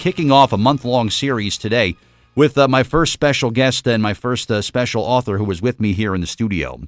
kicking off a month-long series today with my first special guest and my first special author who was with me here in the studio.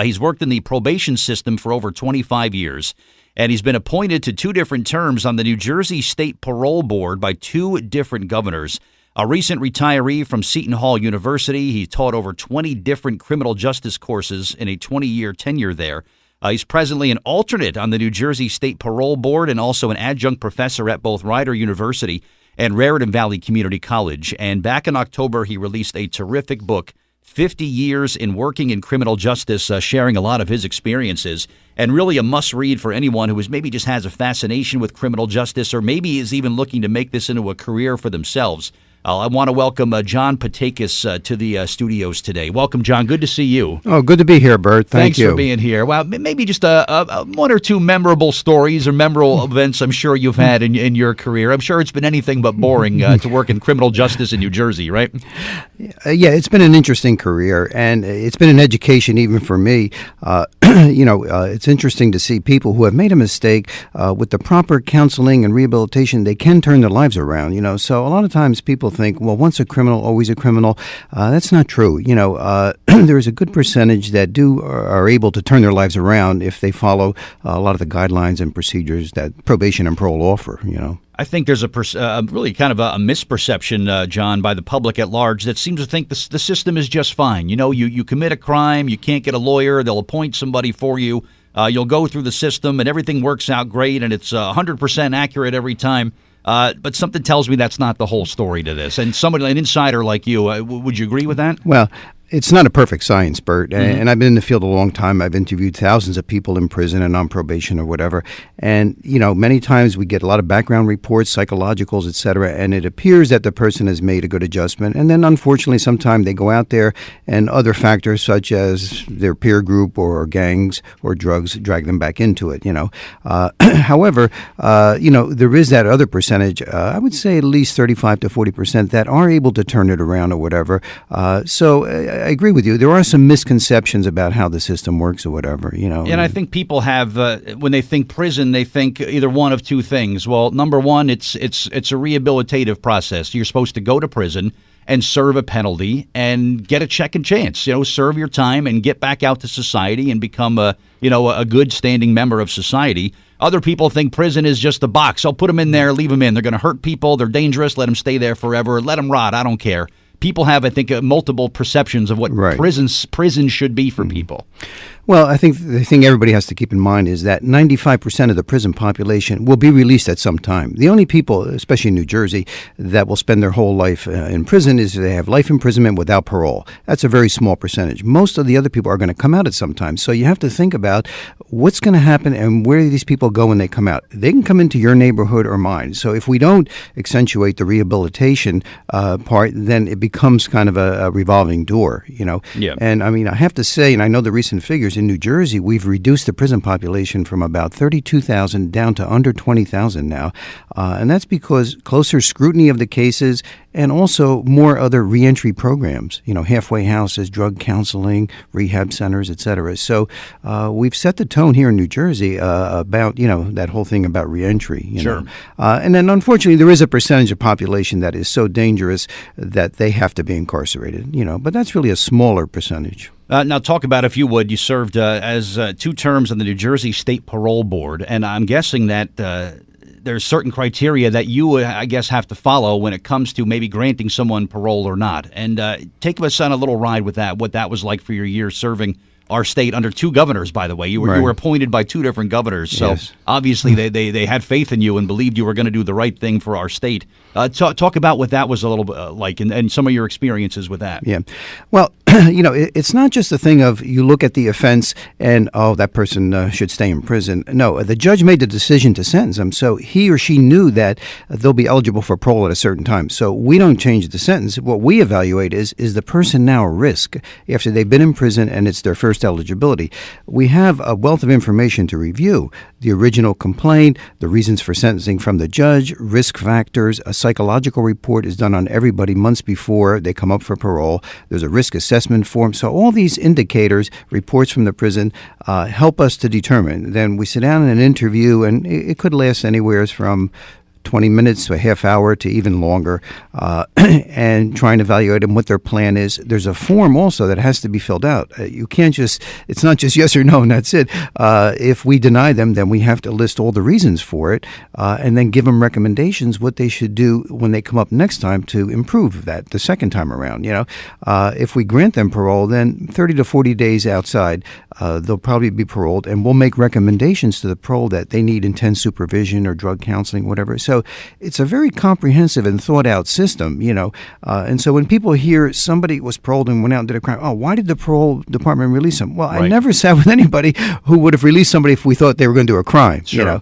He's worked in the probation system for over 25 years, and he's been appointed to 2 different terms on the New Jersey State Parole Board by 2 different governors. A recent retiree from Seton Hall University, he taught over 20 different criminal justice courses in a 20-year tenure there. He's presently an alternate on the New Jersey State Parole Board and also an adjunct professor at both Rider University and Raritan Valley Community College. And back in October, he released a terrific book, 50 Years in Working in Criminal Justice, sharing a lot of his experiences, and really a must-read for anyone who maybe just has a fascination with criminal justice or maybe is even looking to make this into a career for themselves. I want to welcome John Paitakes to the studios today. Welcome, John. Good to see you. Oh, good to be here, Bert. Thanks for being here. Well, maybe just 1 or 2 memorable stories or memorable events I'm sure you've had in your career. I'm sure it's been anything but boring to work in criminal justice in New Jersey, right? Yeah, it's been an interesting career, and it's been an education even for me. It's interesting to see people who have made a mistake with the proper counseling and rehabilitation, they can turn their lives around, So a lot of times people think, well, once a criminal, always a criminal. That's not true. There's a good percentage that are able to turn their lives around if they follow a lot of the guidelines and procedures that probation and parole offer, I think there's really kind of a misperception, John, by the public at large that seems to think the system is just fine. You commit a crime, you can't get a lawyer, they'll appoint somebody for you, you'll go through the system and everything works out great and it's 100% accurate every time. But something tells me that's not the whole story to this. And an insider like you, would you agree with that? Well, it's not a perfect science, Bert, and I've been in the field a long time. I've interviewed thousands of people in prison and on probation or whatever, and, many times we get a lot of background reports, psychologicals, et cetera, and it appears that the person has made a good adjustment, and then unfortunately sometimes they go out there and other factors such as their peer group or gangs or drugs drag them back into it, However, there is that other percentage, I would say at least 35 to 40% that are able to turn it around or whatever, I agree with you. There are some misconceptions about how the system works or whatever, And I think people have, when they think prison, they think either one of 2 things. Well, number one, it's a rehabilitative process. You're supposed to go to prison and serve a penalty and get a second chance. Serve your time and get back out to society and become a good standing member of society. Other people think prison is just a box. I'll put them in there, leave them in. They're going to hurt people. They're dangerous. Let them stay there forever. Let them rot. I don't care. People have, I think, multiple perceptions of what prison should be for people. Well, I think the thing everybody has to keep in mind is that 95% of the prison population will be released at some time. The only people, especially in New Jersey, that will spend their whole life in prison is they have life imprisonment without parole. That's a very small percentage. Most of the other people are going to come out at some time. So you have to think about what's going to happen and where these people go when they come out. They can come into your neighborhood or mine. So if we don't accentuate the rehabilitation part, then it becomes kind of a revolving door, Yeah. And I mean, I have to say, and I know the recent figures, in New Jersey, we've reduced the prison population from about 32,000 down to under 20,000 now. And that's because closer scrutiny of the cases and also more other reentry programs, halfway houses, drug counseling, rehab centers, et cetera. So we've set the tone here in New Jersey about, that whole thing about reentry. Sure. And then unfortunately, there is a percentage of population that is so dangerous that they have to be incarcerated, but that's really a smaller percentage. Now, talk about, if you would, you served as 2 terms on the New Jersey State Parole Board, and I'm guessing that there's certain criteria that you, I guess, have to follow when it comes to maybe granting someone parole or not. And take us on a little ride with that, what that was like for your years serving our state under 2 governors, by the way. You were appointed by 2 different governors, so yes. Obviously they had faith in you and believed you were going to do the right thing for our state. Talk about what that was a little bit like and some of your experiences with that. Yeah. Well, it's not just a thing of you look at the offense and, that person should stay in prison. No, the judge made the decision to sentence them, so he or she knew that they'll be eligible for parole at a certain time. So we don't change the sentence. What we evaluate is the person now a risk after they've been in prison and it's their first eligibility. We have a wealth of information to review: the original complaint, the reasons for sentencing from the judge, risk factors. A psychological report is done on everybody months before they come up for parole. There's a risk assessment form. So all these indicators, reports from the prison, help us to determine. Then we sit down in an interview, and it could last anywhere from 20 minutes to a half hour to even longer, and trying to evaluate them, what their plan is. There's a form also that has to be filled out. You can't just, it's not just yes or no and that's it. If we deny them, then we have to list all the reasons for it, and then give them recommendations what they should do when they come up next time to improve that the second time around. If we grant them parole, then 30 to 40 days outside, they'll probably be paroled, and we'll make recommendations to the parole that they need intense supervision or drug counseling, whatever. So it's a very comprehensive and thought out system, and so when people hear somebody was paroled and went out and did a crime, oh, why did the parole department release them? Well, Right. I never sat with anybody who would have released somebody if we thought they were going to do a crime. Sure.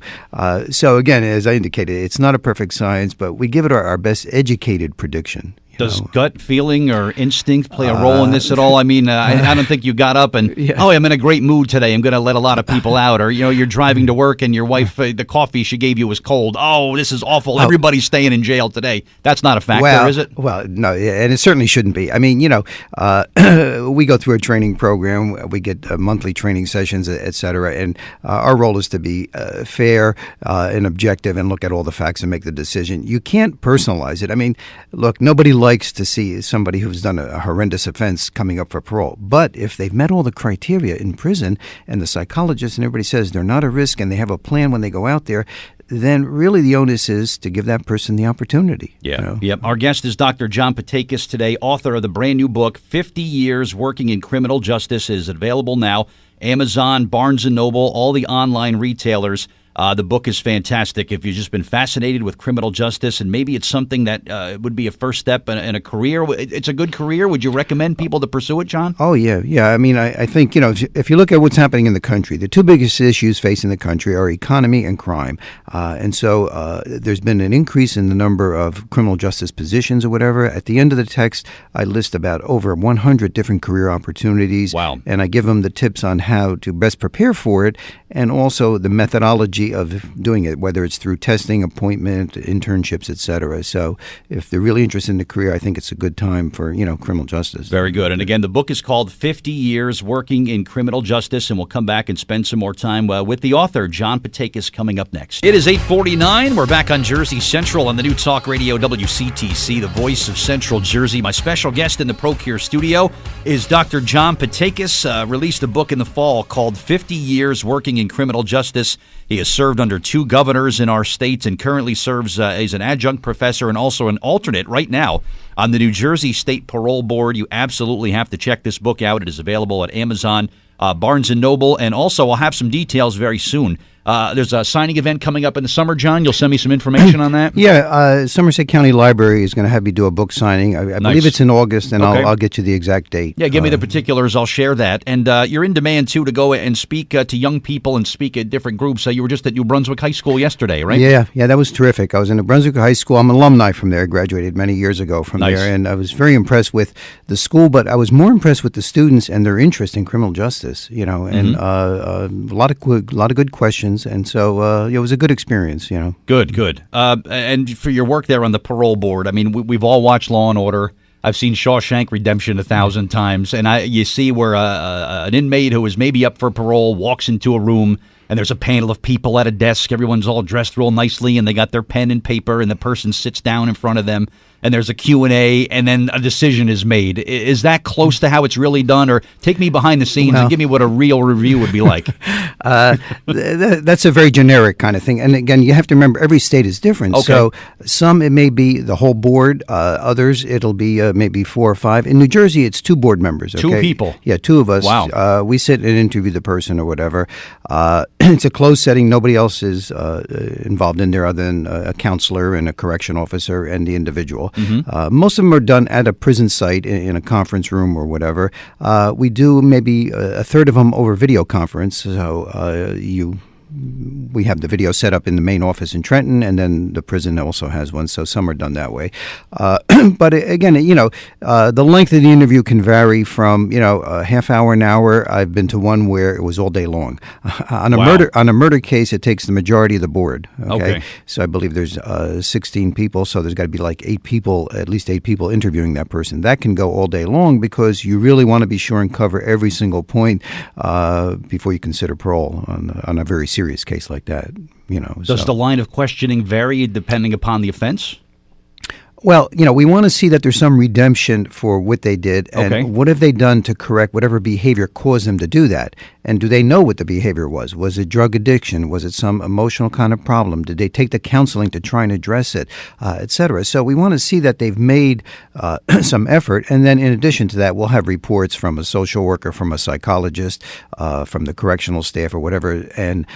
So again, as I indicated, it's not a perfect science, but we give it our best educated prediction. Does gut feeling or instinct play a role in this at all? I mean, I don't think you got up and, oh, I'm in a great mood today. I'm going to let a lot of people out. Or, you're driving to work and your wife, the coffee she gave you was cold. Oh, this is awful. Everybody's staying in jail today. That's not a factor, is it? Well, no, and it certainly shouldn't be. I mean, we go through a training program. We get monthly training sessions, et cetera, and our role is to be fair and objective and look at all the facts and make the decision. You can't personalize it. I mean, look, nobody likes to see somebody who's done a horrendous offense coming up for parole. But if they've met all the criteria in prison and the psychologist and everybody says they're not a risk and they have a plan when they go out there, then really the onus is to give that person the opportunity. Yeah. Yep. Our guest is Dr. John Paitakes today, author of the brand new book, 50 Years Working in Criminal Justice, is available now. Amazon, Barnes & Noble, all the online retailers. The book is fantastic. If you've just been fascinated with criminal justice and maybe it's something that would be a first step in a career, it's a good career. Would you recommend people to pursue it, John? Oh, yeah. Yeah. I mean, I think, if you look at what's happening in the country, the two biggest issues facing the country are economy and crime. And so there's been an increase in the number of criminal justice positions or whatever. At the end of the text, I list about over 100 different career opportunities. Wow. And I give them the tips on how to best prepare for it and also the methodology of doing it, whether it's through testing, appointment, internships, et cetera. So if they're really interested in the career, I think it's a good time for, criminal justice. Very good. And again, the book is called 50 Years Working in Criminal Justice, and we'll come back and spend some more time with the author, John Paitakes, coming up next. It is 8:49. We're back on Jersey Central on the new Talk Radio WCTC, the voice of Central Jersey. My special guest in the Procure studio is Dr. John Paitakes. Released a book in the fall called 50 Years Working in Criminal Justice. He has served under 2 governors in our state and currently serves as an adjunct professor and also an alternate right now on the New Jersey State Parole Board. You absolutely have to check this book out. It is available at Amazon, Barnes & Noble, and also I'll have some details very soon. There's a signing event coming up in the summer, John. You'll send me some information on that? Yeah, Somerset County Library is going to have me do a book signing. I believe it's in August, and Okay. I'll get you the exact date. Yeah, give me the particulars. I'll share that. And you're in demand, too, to go and speak to young people and speak at different groups. You were just at New Brunswick High School yesterday, right? Yeah, that was terrific. I was in New Brunswick High School. I'm an alumni from there. I graduated many years ago from Nice. there, and I was very impressed with the school, but I was more impressed with the students and their interest in criminal justice, and a lot of good questions, and so it was a good experience, Good. And for your work there on the parole board, I mean, we've all watched Law and Order. I've seen Shawshank Redemption 1,000 times, and you see where an inmate who is maybe up for parole walks into a room, and there's a panel of people at a desk. Everyone's all dressed real nicely, and they got their pen and paper, and the person sits down in front of them, and there's a Q&A, and then a decision is made. Is that close to how it's really done? Or take me behind the scenes and give me what a real review would be like. That's a very generic kind of thing. And again, you have to remember every state is different. Okay. So some it may be the whole board. Others it'll be maybe 4 or 5. In New Jersey, it's 2 board members. Okay? 2 people? Yeah, 2 of us. Wow. We sit and interview the person or whatever. It's a closed setting. Nobody else is involved in there other than a counselor and a correction officer and the individual. Most of them are done at a prison site in a conference room or whatever. We do maybe a third of them over video conference. So we have the video set up in the main office in Trenton, and then the prison also has one, so some are done that way. But again, the length of the interview can vary from, a half hour, an hour. I've been to one where it was all day long. On a murder case, it takes the majority of the board. Okay. So I believe there's 16 people, so there's got to be like 8 people, at least 8 people interviewing that person. That can go all day long because you really want to be sure and cover every single point before you consider parole on a very serious serious case like that. Does the line of questioning vary depending upon the offense? Well, we want to see that there's some redemption for what they did, and what have they done to correct whatever behavior caused them to do that? And do they know what the behavior was? Was it drug addiction? Was it some emotional kind of problem? Did they take the counseling to try and address it, et cetera? So we want to see that they've made some effort, and then in addition to that, we'll have reports from a social worker, from a psychologist, from the correctional staff or whatever. And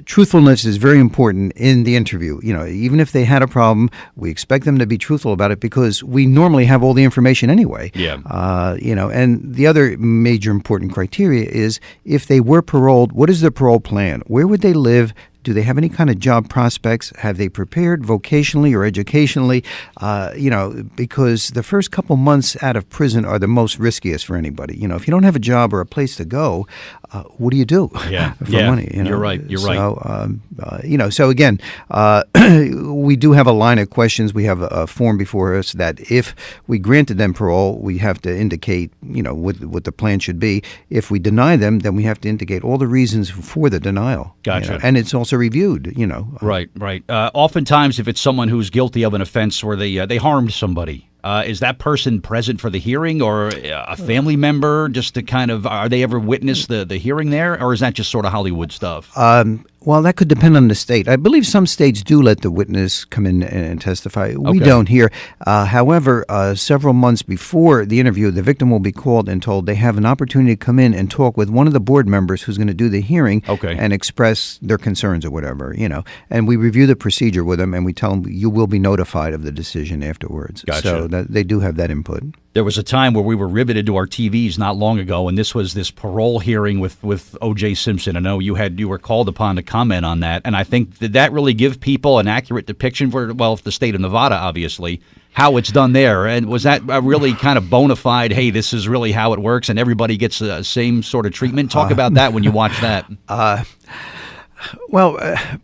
truthfulness is very important in the interview. Even if they had a problem, we expect them to be truthful about it because we normally have all the information anyway. Yeah. And the other major important criteria is if they were paroled, what is their parole plan? Where would they live? Do they have any kind of job prospects? Have they prepared vocationally or educationally? Because the first couple months out of prison are the most riskiest for anybody. If you don't have a job or a place to go, what do you do for money? You're right. So again, we do have a line of questions. We have a form before us that if we granted them parole, we have to indicate, what the plan should be. If we deny them, then we have to indicate all the reasons for the denial. Gotcha. And it's also reviewed, Right. Oftentimes, if it's someone who's guilty of an offense where they harmed somebody, is that person present for the hearing or a family member just to kind of, are they ever witness the hearing there, or is that just sort of Hollywood stuff? Well, that could depend on the state. I believe some states do let the witness come in and testify. We don't here. However, several months before the interview, the victim will be called and told they have an opportunity to come in and talk with one of the board members who's going to do the hearing and express their concerns or whatever, And we review the procedure with them, and we tell them you will be notified of the decision afterwards. Gotcha. So they do have that input. There was a time where we were riveted to our TVs not long ago, and this was this parole hearing with O.J. Simpson. I know you were called upon to comment on that, and I think did that really give people an accurate depiction for the state of Nevada, obviously, how it's done there, and was that a really kind of bona fide? Hey, this is really how it works, and everybody gets the same sort of treatment. Talk about that when you watch that. Well,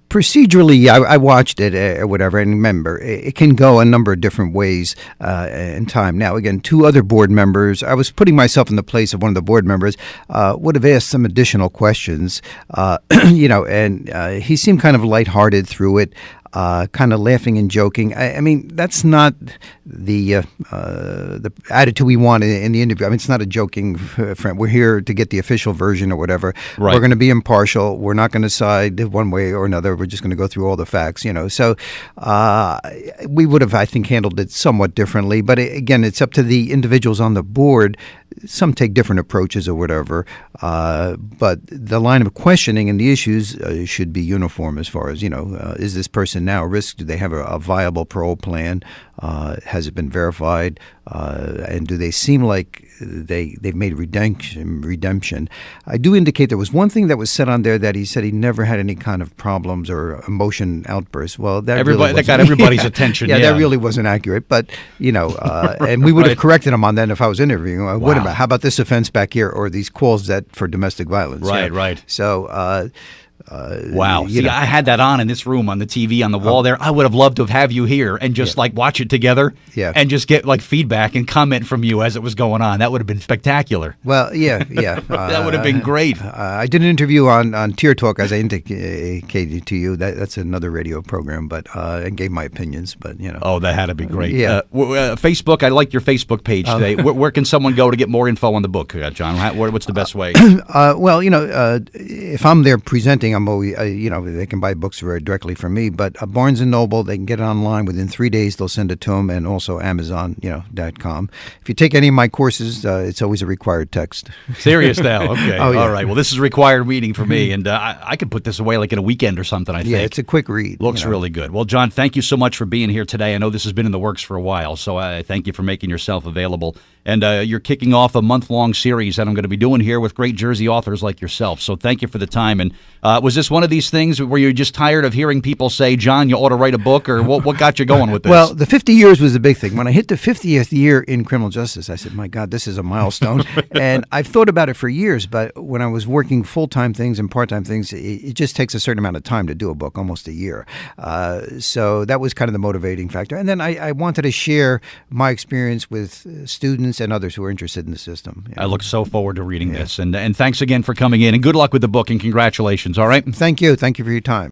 procedurally, I watched it or whatever, and remember, it can go a number of different ways in time. Now, again, two other board members, I was putting myself in the place of one of the board members, would have asked some additional questions, and he seemed kind of lighthearted through it. Kind of laughing and joking. I mean, that's not the attitude we want in the interview. I mean, it's not a joking friend. We're here to get the official version or whatever. Right. We're going to be impartial. We're not going to side one way or another. We're just going to go through all the facts, So we would have, I think, handled it somewhat differently. But again, it's up to the individuals on the board. Some take different approaches or whatever. But the line of questioning and the issues should be uniform as far as, is this person now a risk? Do they have a viable parole plan? Has it been verified? And do they seem like they've made redemption? I do indicate there was one thing that was said on there that he said he never had any kind of problems or emotion outbursts. Well, that got everybody's attention. Yeah, that really wasn't accurate. But and we would have corrected him on that if I was interviewing him. What about how about this offense back here or these calls that for domestic violence? Right. So. Wow. See, I had that on in this room on the TV on the wall there. I would have loved to have you here and just watch it together and just get feedback and comment from you as it was going on. That would have been spectacular. Well, yeah. That would have been great. I did an interview on Tier Talk, as I indicated to you. That's another radio program, but and gave my opinions. But Oh, that had to be great. Yeah. Facebook. I like your Facebook page today. Where can someone go to get more info on the book, John? What's the best way? Well, if I'm there presenting, I'm always, they can buy books directly from me. But Barnes & Noble, they can get it online within 3 days. They'll send it to them, and also Amazon, .com. If you take any of my courses, it's always a required text. Serious now? Okay. Oh, yeah. All right. Well, this is required reading for me, and I could put this away in a weekend or something, I think. Yeah, it's a quick read. Looks really good. Well, John, thank you so much for being here today. I know this has been in the works for a while, so I thank you for making yourself available. And you're kicking off a month-long series that I'm going to be doing here with great Jersey authors like yourself. So thank you for the time. And was this one of these things where you're just tired of hearing people say, John, you ought to write a book, or what got you going with this? Well, the 50 years was the big thing. When I hit the 50th year in criminal justice, I said, my God, this is a milestone. And I've thought about it for years, but when I was working full-time things and part-time things, it just takes a certain amount of time to do a book, almost a year. So that was kind of the motivating factor. And then I wanted to share my experience with students clients and others who are interested in the system. I look so forward to reading this. And thanks again for coming in. And good luck with the book and congratulations. All right. Thank you. Thank you for your time.